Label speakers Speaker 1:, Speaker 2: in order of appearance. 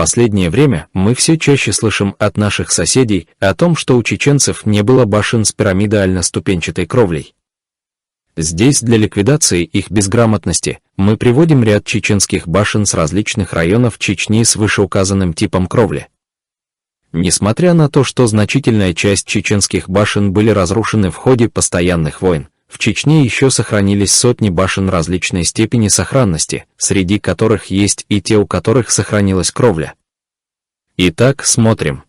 Speaker 1: последнее время мы все чаще слышим от наших соседей о том, что у чеченцев не было башен с пирамидально-ступенчатой кровлей. Здесь для ликвидации их безграмотности мы приводим ряд чеченских башен с различных районов Чечни с вышеуказанным типом кровли. Несмотря на то, что значительная часть чеченских башен были разрушены в ходе постоянных войн, в Чечне еще сохранились сотни башен различной степени сохранности, среди которых есть и те, у которых сохранилась кровля. Итак, смотрим.